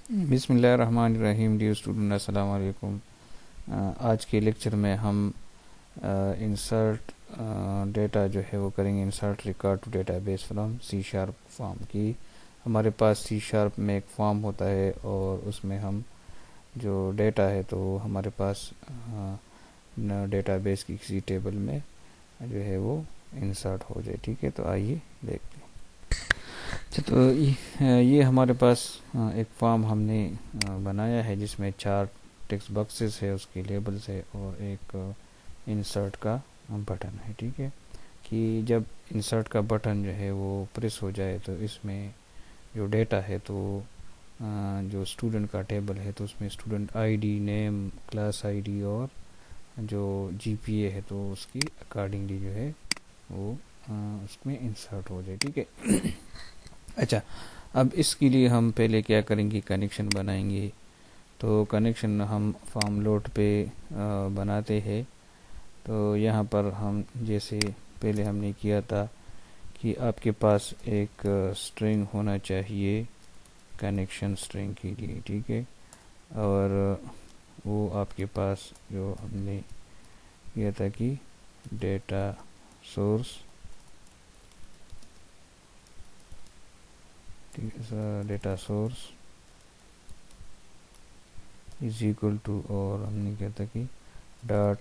बिस्मिल्लाहिर्रहमानिर्रहीम। Dear student, अस्सलाम वालेकुम। आज के लेक्चर में हम इंसर्ट डेटा जो है वो करेंगे। Insert record to database from C sharp form की। हमारे पास सी शार्प में एक फॉर्म होता है और उसमें हम जो डेटा है तो हमारे पास डेटाबेस की किसी टेबल में जो है वो इंसर्ट हो जाए। ठीक है, तो आइए देखते हैं। अच्छा, तो ये हमारे पास एक फॉर्म हमने बनाया है जिसमें 4 टेक्स्ट बॉक्सेस है, उसके लेबल्स है और एक इंसर्ट का बटन है। ठीक है, कि जब इंसर्ट का बटन जो है वो प्रेस हो जाए तो इसमें जो डेटा है तो जो स्टूडेंट का टेबल है तो उसमें student ID, name, class ID और जो जीपीए है तो उसकी अकॉर्डिंगली जो है वो उसमें इंसर्ट हो जाए। ठीक है। अच्छा, अब इसके लिए हम पहले क्या करेंगे, कनेक्शन बनाएंगे। तो कनेक्शन हम फॉर्म लोड पे बनाते हैं। तो यहाँ पर हम जैसे पहले हमने किया था कि आपके पास एक स्ट्रिंग होना चाहिए कनेक्शन स्ट्रिंग के लिए। ठीक है, और वो आपके पास जो हमने किया था कि data source is equal to, और हमने क्या था कि डॉट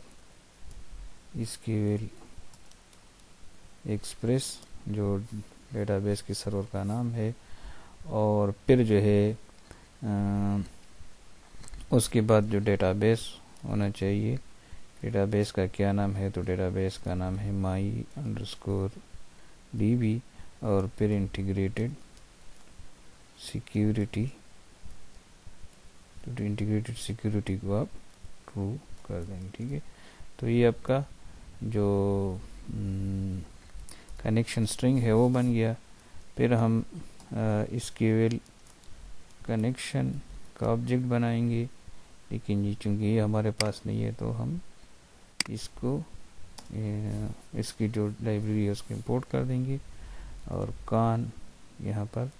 स्क्यूएल एक्सप्रेस जो डेटाबेस के सर्वर का नाम है, और फिर जो है उसके बाद जो डेटाबेस होना चाहिए, डेटाबेस का क्या नाम है, तो डेटाबेस का नाम है my_db, और फिर इंटीग्रेटेड सिक्योरिटी, तो इंटीग्रेटेड सिक्योरिटी को आप ट्रू कर देंगे। ठीक है, तो ये आपका जो कनेक्शन स्ट्रिंग है वो बन गया। फिर हम SQL कनेक्शन का ऑब्जेक्ट बनाएंगे, लेकिन ये चूँकि ये हमारे पास नहीं है तो हम इसको इसकी जो लाइब्रेरी है उसको इंपोर्ट कर देंगे, और कान यहाँ पर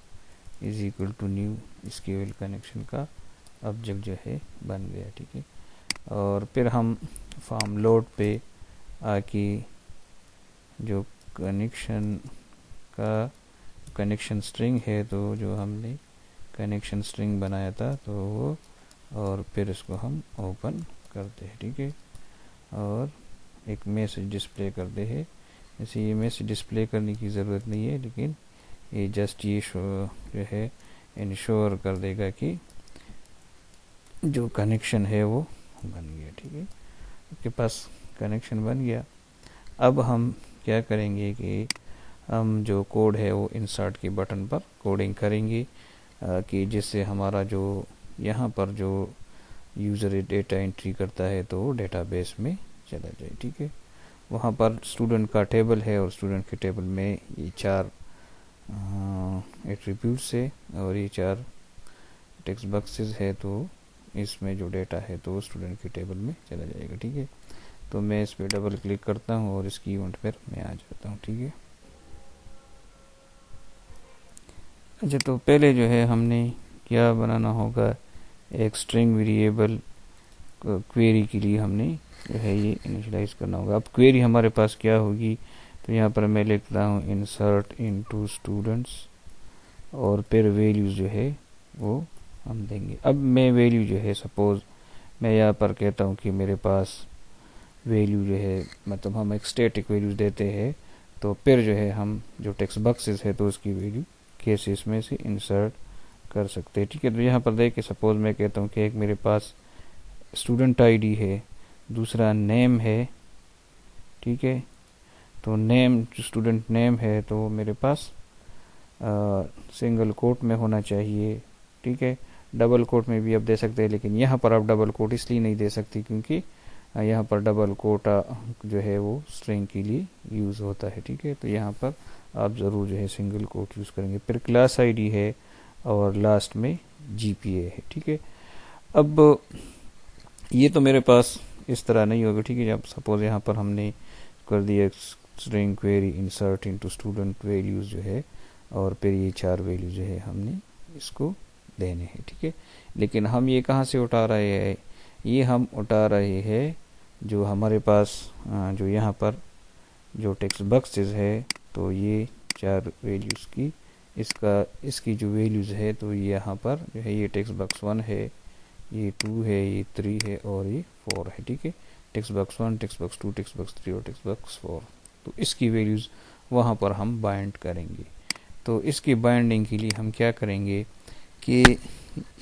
is equal to new SQL connection का ऑब्जेक्ट जो है बन गया। ठीक है, और फिर हम फॉर्म लोड पे आके जो कनेक्शन स्ट्रिंग है तो जो हमने कनेक्शन स्ट्रिंग बनाया था तो वो, और फिर इसको हम ओपन करते हैं। ठीक है, और एक मैसेज डिस्प्ले करते हैं। जैसे ये मैसेज डिस्प्ले करने की ज़रूरत नहीं है, लेकिन ये जस्ट ये जो है इंश्योर कर देगा कि जो कनेक्शन है वो बन गया। ठीक है, आपके पास कनेक्शन बन गया। अब हम क्या करेंगे कि हम जो कोड है वो इंसर्ट के बटन पर कोडिंग करेंगे कि जिससे हमारा जो यहाँ पर जो यूज़र डेटा एंट्री करता है तो डेटाबेस में चला जाए। ठीक है, वहाँ पर स्टूडेंट का टेबल है और स्टूडेंट के टेबल में ये 4 एट्रीब्यूट्स है और ये 4 टेक्स्ट बॉक्सेस है, तो इसमें जो डेटा है तो स्टूडेंट के टेबल में चला जाएगा। ठीक है, तो मैं इस पर डबल क्लिक करता हूँ और इसकी इवेंट पर मैं आ जाता हूँ। ठीक है, अच्छा, तो पहले जो है हमने क्या बनाना होगा, एक स्ट्रिंग वेरिएबल क्वेरी के लिए हमने जो है ये इनिशियलाइज करना होगा। अब क्वेरी हमारे पास क्या होगी, तो यहाँ पर मैं लिखता हूँ इंसर्ट इनटू स्टूडेंट्स, और फिर वैल्यूज़ जो है वो हम देंगे। अब मैं वैल्यू जो है, सपोज़ मैं यहाँ पर कहता हूँ कि मेरे पास वैल्यू जो है, मतलब हम एक स्टैटिक वैल्यूज देते हैं, तो फिर जो है हम जो टेक्स्ट बॉक्सेस है तो उसकी वैल्यू कैसे इसमें से इंसर्ट कर सकते हैं। ठीक है, तो यहाँ पर देखिए सपोज मैं कहता हूँ कि एक मेरे पास स्टूडेंट आईडी है, दूसरा नेम है। ठीक है, तो नेम, जो स्टूडेंट नेम है तो मेरे पास सिंगल कोट में होना चाहिए। ठीक है, डबल कोट में भी आप दे सकते हैं, लेकिन यहाँ पर आप डबल कोट इसलिए नहीं दे सकती क्योंकि यहाँ पर डबल कोटा जो है वो स्ट्रिंग के लिए यूज़ होता है। ठीक है, तो यहाँ पर आप ज़रूर जो है सिंगल कोट यूज़ करेंगे। फिर क्लास आईडी है और लास्ट में जीपीए है। ठीक है, अब ये तो मेरे पास इस तरह नहीं होगा। ठीक है, जब सपोज यहाँ पर हमने कर दिया string query insert into student values जो है, और फिर ये 4 वैल्यू जो है हमने इसको देने हैं, ठीक है। लेकिन हम ये कहाँ से उठा रहे हैं, ये हम उठा रहे हैं जो हमारे पास जो यहाँ पर जो टेक्स्ट बॉक्सेस है, तो ये 4 वैल्यूज़ की इसकी जो वैल्यूज़ है, तो यहाँ पर जो है ये टेक्स्ट बॉक्स 1 है, ये 2 है, ये 3 है और ये 4 है, ठीक है। Text box 1, text box 2, text box 3 और टेक्स्ट बॉक्स 4, तो इसकी वैल्यूज़ वहाँ पर हम बाइंड करेंगे। तो इसकी बाइंडिंग के लिए हम क्या करेंगे कि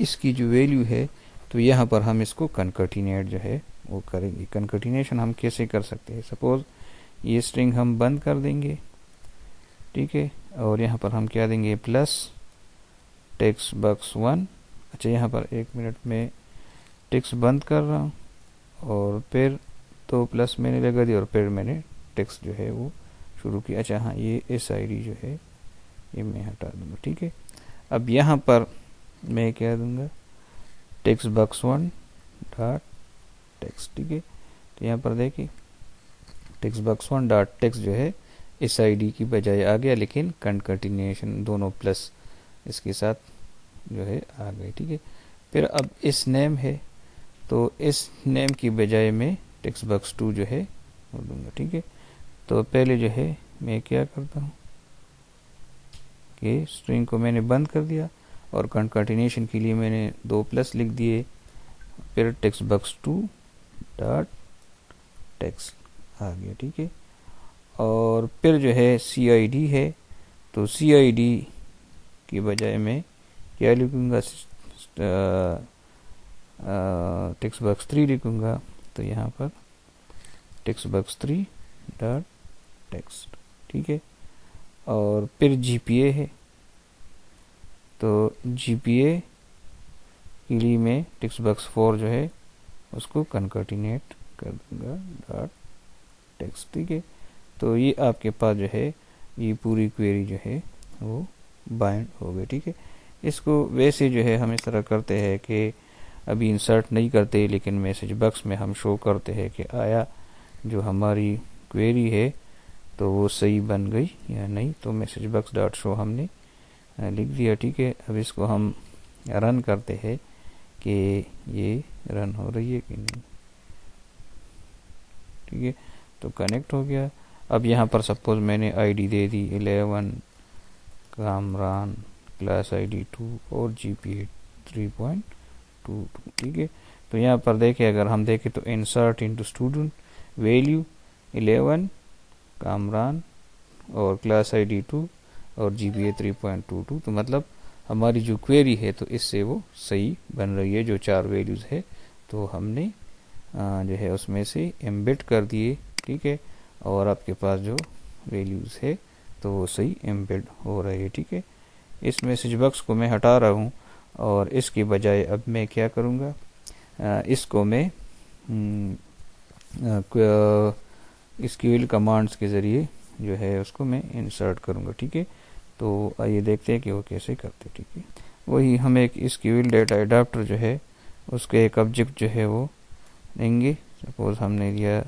इसकी जो वैल्यू है, तो यहाँ पर हम इसको कनकर्टिनेट जो है वो करेंगे। कनकर्टिनेशन हम कैसे कर सकते हैं, सपोज ये स्ट्रिंग हम बंद कर देंगे, ठीक है, और यहाँ पर हम क्या देंगे प्लस टेक्स्ट बॉक्स 1। अच्छा, यहाँ पर 1 मिनट में टेक्स्ट बंद कर रहा हूँ और फिर तो प्लस मैंने लगा दिया और फिर मैंने टेक्स्ट जो है वो शुरू किया। अच्छा हाँ, ये SID जो है ये मैं हटा दूंगा, ठीक है। अब यहाँ पर मैं क्या दूंगा, टेक्स्ट बॉक्स 1 डॉट टेक्स्ट, ठीक है। तो यहाँ पर देखिए टेक्स्ट बॉक्स 1 डॉट टेक्स्ट जो है SID की बजाय आ गया, लेकिन कनकर्टिनेशन दोनों प्लस इसके साथ जो है आ गए, ठीक है। फिर अब इस नेम है, तो इस नेम की बजाय मैं टेक्स्ट बॉक्स 2 जो है वो दूंगा, ठीक है। तो पहले जो है मैं क्या करता हूँ कि स्ट्रिंग को मैंने बंद कर दिया और कनकर्टिनेशन के लिए मैंने 2 प्लस लिख दिए, फिर टेक्स्ट बॉक्स 2 डॉट टेक्स्ट आ गया, ठीक है। और फिर जो है CID है, तो CID की बजाय मैं क्या लिखूंगा, टेक्स्ट बॉक्स 3 लिखूंगा, तो यहाँ पर टेक्स्ट बॉक्स 3 डॉट टेक्स्ट, ठीक है। और फिर GPA है, तो GPA के लिए मैं टेक्स्ट बॉक्स 4 जो है उसको कनकर्टिनेट कर दूंगा डॉट टेक्स्ट, ठीक है। तो ये आपके पास जो है ये पूरी क्वेरी जो है वो बाइंड हो गई, ठीक है। इसको वैसे जो है हम इस तरह करते हैं कि अभी इंसर्ट नहीं करते, लेकिन मैसेज बॉक्स में हम शो करते हैं कि आया जो हमारी क्वेरी है तो वो सही बन गई या नहीं। तो मैसेज बॉक्स डॉट शो हमने लिख दिया, ठीक है। अब इसको हम रन करते हैं कि ये रन हो रही है कि नहीं, ठीक है। तो कनेक्ट हो गया। अब यहाँ पर सपोज मैंने ID दे दी 11, कामरान, क्लास ID 2 और GPA 3.22, ठीक है। तो यहाँ पर देखें, अगर हम देखें तो insert into student value 11, Kamran और क्लास ID 2 और GPA 3.22, तो मतलब हमारी जो क्वेरी है तो इससे वो सही बन रही है। जो 4 वैल्यूज़ है तो हमने जो है उसमें से एम्बेड कर दिए, ठीक है। और आपके पास जो वैल्यूज़ है तो वो सही एम्बेड हो रही है, ठीक है। इस मैसेज बॉक्स को मैं हटा रहा हूँ और इसके बजाय अब मैं क्या करूँगा, इसको मैं SQL कमांड्स के ज़रिए जो है उसको मैं इंसर्ट करूँगा, ठीक है। तो आइए देखते हैं कि वो कैसे करते, ठीक है। वही हम एक SQL डेटा एडाप्टर जो है उसके एक ऑब्जेक्ट जो है वो देंगे। सपोज हमने दिया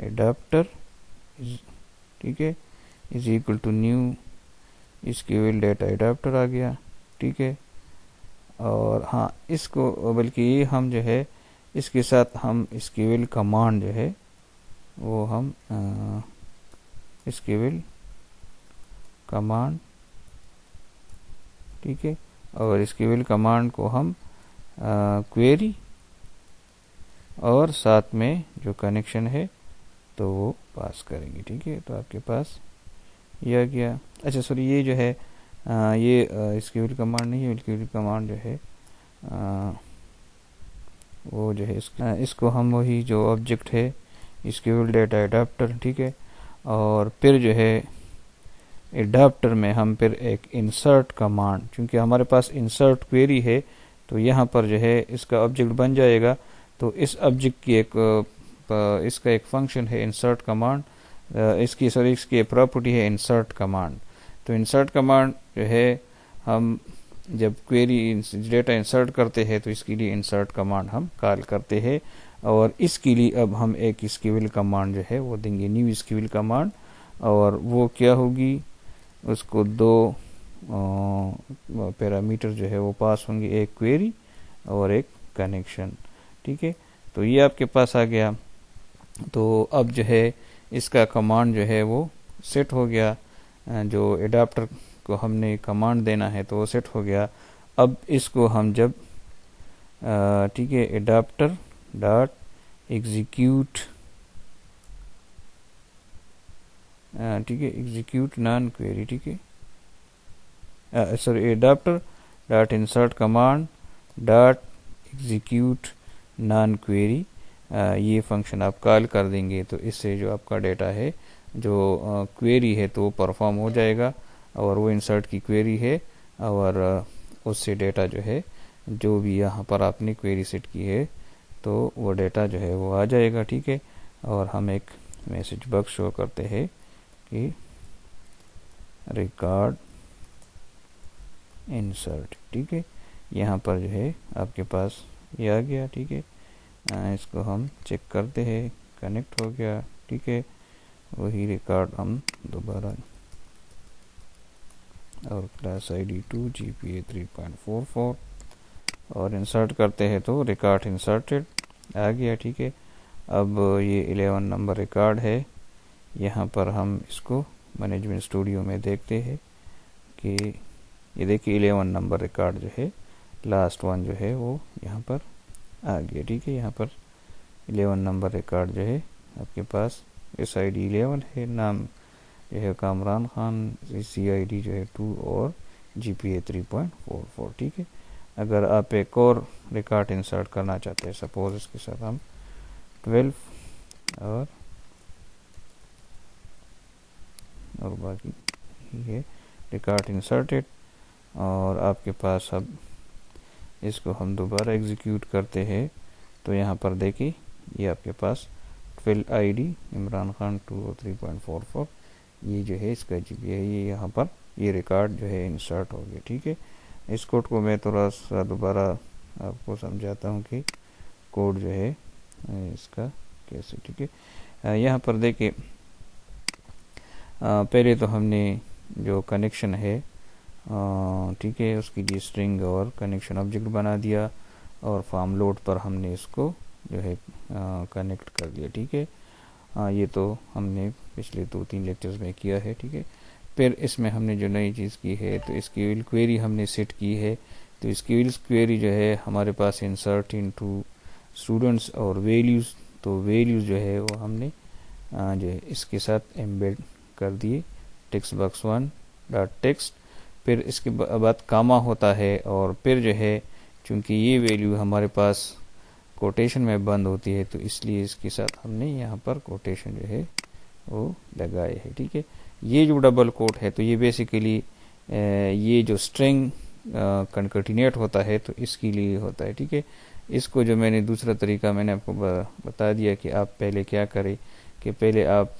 एडाप्टर, ठीक है, is equal to new SQL data adapter आ गया, ठीक है। और हाँ, इसको बल्कि ये हम जो है इसके साथ हम SQL कमांड जो है वो हम SQL कमांड, ठीक है, और SQL कमांड को हम क्वेरी और साथ में जो कनेक्शन है तो वो पास करेंगे, ठीक है। तो आपके पास ये आ गया। अच्छा सॉरी, ये जो है ये SQL कमांड नहीं है, SQL कमांड जो है वो जो है इसको हम वही जो ऑब्जेक्ट है SQL डेटा एडाप्टर, ठीक है। और फिर जो है एडाप्टर में हम फिर एक इंसर्ट कमांड, क्योंकि हमारे पास इंसर्ट क्वेरी है तो यहाँ पर जो है इसका ऑब्जेक्ट बन जाएगा। तो इस ऑब्जेक्ट की इसका एक फंक्शन है इंसर्ट कमांड, इसकी प्रॉपर्टी है इंसर्ट कमांड। तो इंसर्ट कमांड जो है हम जब क्वेरी डेटा इंसर्ट करते हैं तो इसके लिए इंसर्ट कमांड हम कॉल करते हैं। और इसके लिए अब हम एक SQL कमांड जो है वो देंगे, न्यू SQL कमांड। और वो क्या होगी, उसको 2 पैरामीटर जो है वो पास होंगे, एक क्वेरी और एक कनेक्शन। ठीक है, तो ये आपके पास आ गया। तो अब जो है इसका कमांड जो है वो सेट हो गया, जो एडाप्टर को हमने कमांड देना है तो वो सेट हो गया। अब इसको हम जब ठीक है, एडाप्टर डॉट एग्जीक्यूट, ठीक है, एग्जीक्यूट नॉन क्वेरी, ठीक है, sorry, adapter dot insert command dot execute non query, ये फंक्शन आप कॉल कर देंगे तो इससे जो आपका डेटा है, जो क्वेरी है तो वो परफॉर्म हो जाएगा, और वो इंसर्ट की क्वेरी है, और उससे डेटा जो है, जो भी यहाँ पर आपने क्वेरी सेट की है तो वो डेटा जो है वो आ जाएगा। ठीक है, और हम एक मैसेज बॉक्स शो करते हैं कि रिकॉर्ड इंसर्ट। ठीक है, यहाँ पर जो है आपके पास ये आ गया। ठीक है, इसको हम चेक करते हैं, कनेक्ट हो गया। ठीक है, वही रिकॉर्ड हम दोबारा, और क्लास ID 2 GPA 3.44 और इंसर्ट करते हैं तो रिकॉर्ड इंसर्टेड आ गया। ठीक है, अब ये 11 नंबर रिकॉर्ड है। यहाँ पर हम इसको मैनेजमेंट स्टूडियो में देखते हैं कि ये देखिए 11 नंबर रिकॉर्ड जो है, लास्ट वन जो है वो यहाँ पर आ गया। ठीक है, यहाँ पर 11 नंबर रिकॉर्ड जो है आपके पास, SID 11 है, नाम जो है कामरान खान, CID जो है 2 और GPA 3.44। ठीक है, अगर आप एक और रिकॉर्ड इंसर्ट करना चाहते हैं, सपोज इसके साथ हम 12 और बाकी ये रिकॉर्ड इंसर्टेड, और आपके पास अब इसको हम दोबारा एग्जीक्यूट करते हैं तो यहाँ पर देखिए ये आपके पास 12 ID इमरान खान 2 और 3.44 ये जो है इसका GPA है, ये यहाँ पर ये रिकॉर्ड जो है इंसर्ट हो गया। ठीक है, इस कोड को मैं थोड़ा सा दोबारा आपको समझाता हूँ कि कोड जो है इसका कैसे। ठीक है, यहाँ पर देखिए पहले तो हमने जो कनेक्शन है, ठीक है, उसकी लिए स्ट्रिंग और कनेक्शन ऑब्जेक्ट बना दिया, और फॉर्म लोड पर हमने इसको जो है कनेक्ट कर दिया। ठीक है, ये तो हमने पिछले 2-3 लेक्चर्स में किया है। ठीक है, फिर इसमें हमने जो नई चीज़ की है तो इसकी क्वेरी हमने सेट की है। तो इसकी क्वेरी जो है हमारे पास इंसर्ट इनटू स्टूडेंट्स और वैल्यूज़, तो वैल्यूज़ जो है वो हमने जो है इसके साथ एम्बेड कर दिए, टेक्स्ट बॉक्स 1 डॉट टेक्स्ट, फिर इसके बाद कामा होता है, और फिर जो है चूंकि ये वैल्यू हमारे पास कोटेशन में बंद होती है तो इसलिए इसके साथ हमने यहाँ पर कोटेशन जो है वो लगाए है। ठीक है, ये जो डबल कोट है तो ये बेसिकली ये जो स्ट्रिंग कनकटिनेट होता है तो इसके लिए होता है। ठीक है, इसको जो मैंने दूसरा तरीका मैंने आपको बता दिया कि आप पहले क्या करें कि पहले आप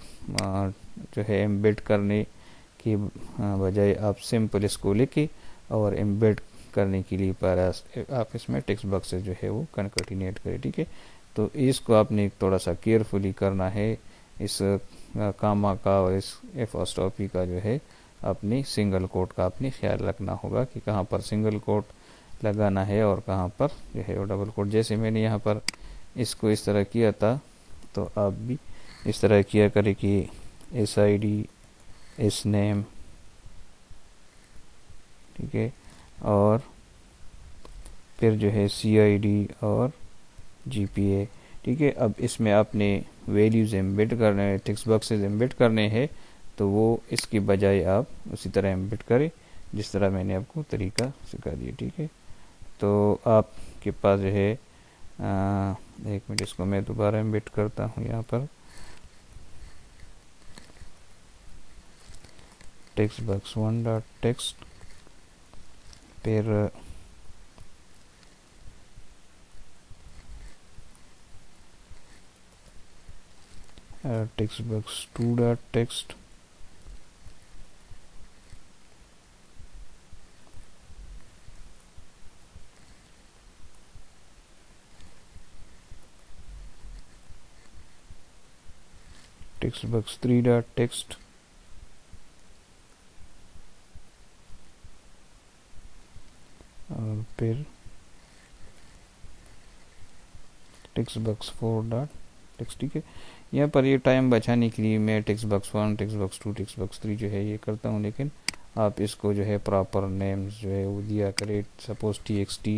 जो है एम्बेड करने के बजाय आप सिंपल इसको लिखे और एम्बेड करने के लिए आप इसमें टेक्स्ट बॉक्सेस जो है वो कनकटिनेट करें। ठीक है, तो इसको आपने थोड़ा सा केयरफुली करना है, इस कामा का और इस एपोस्ट्रोफी का जो है अपनी सिंगल कोट का आपने ख्याल रखना होगा कि कहाँ पर सिंगल कोट लगाना है और कहाँ पर जो है वो डबल कोट। जैसे मैंने यहाँ पर इसको इस तरह किया था तो आप भी इस तरह किया करें कि SID इस नेम, ठीक है, और फिर जो है CID और GPA। ठीक है, अब इसमें आपने वैल्यूज एम्बेड करने हैं, टेक्स्ट बॉक्सेस एम्बेड करने हैं, तो वो इसके बजाय आप उसी तरह एम्बेड करें जिस तरह मैंने आपको तरीका सिखा दिया। ठीक है, तो आपके पास जो है एक मिनट, इसको मैं दोबारा एम्बेड करता हूँ यहाँ पर, टेक्स्ट बॉक्स 1 डॉट टेक्स्ट, फिर text box 2 dot text, text box 3 dot text, फिर टेक्स्ट बॉक्स 4 डॉट टेक्स्ट, ठीक है। यहाँ पर ये टाइम बचाने के लिए मैं text box 1, text box 2, text box 3 जो है ये करता हूँ, लेकिन आप इसको जो है प्रॉपर नेम्स जो है वो दिया करें। Suppose txt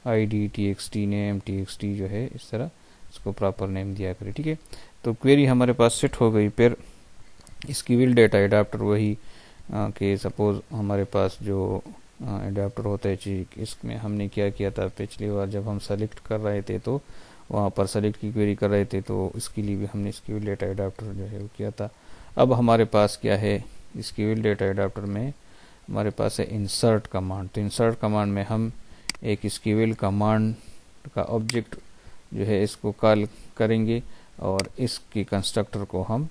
id, txt name, txt जो है इस तरह इसको प्रॉपर नेम दिया करें, ठीक है। तो क्वेरी हमारे पास सेट हो गई। फिर इसकी विल डेटा एडाप्टर वही कि सपोज हमारे पास जो एडाप्टर होता है चीज, इसमें हमने क्या किया था पिछली बार जब हम सेलेक्ट कर रहे थे, तो वहाँ पर सेलेक्ट की क्वेरी कर रहे थे, तो इसके लिए भी हमने इसकी विल डेटा एडाप्टर जो है वो किया था। अब हमारे पास क्या है, इसकी विल डेटा एडाप्टर में हमारे पास है इंसर्ट कमांड। तो इंसर्ट कमांड में हम एक इसकी विल कमांड का ऑब्जेक्ट जो है इसको कॉल करेंगे, और इसकी कंस्ट्रक्टर को हम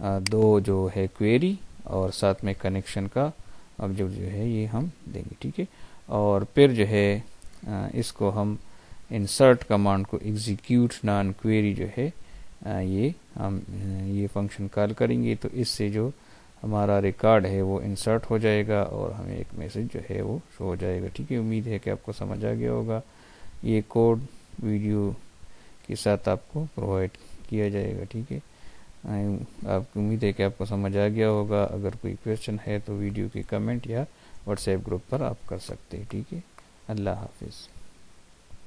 दो जो है क्वेरी और साथ में कनेक्शन का ऑब्जेक्ट जो है ये हम देंगे, ठीक है। और फिर जो है इसको हम इंसर्ट कमांड को एग्जीक्यूट नॉन क्वेरी जो है ये हम ये फंक्शन कॉल करेंगे, तो इससे जो हमारा रिकॉर्ड है वो इंसर्ट हो जाएगा और हमें एक मैसेज जो है वो शो हो जाएगा, ठीक है। उम्मीद है कि आपको समझ आ गया होगा। ये कोड वीडियो के साथ आपको प्रोवाइड किया जाएगा, ठीक है। आपको उम्मीद है कि आपको समझ आ गया होगा। अगर कोई क्वेश्चन है तो वीडियो के कमेंट या व्हाट्सएप ग्रुप पर आप कर सकते हैं, ठीक है। अल्लाह हाफिज़।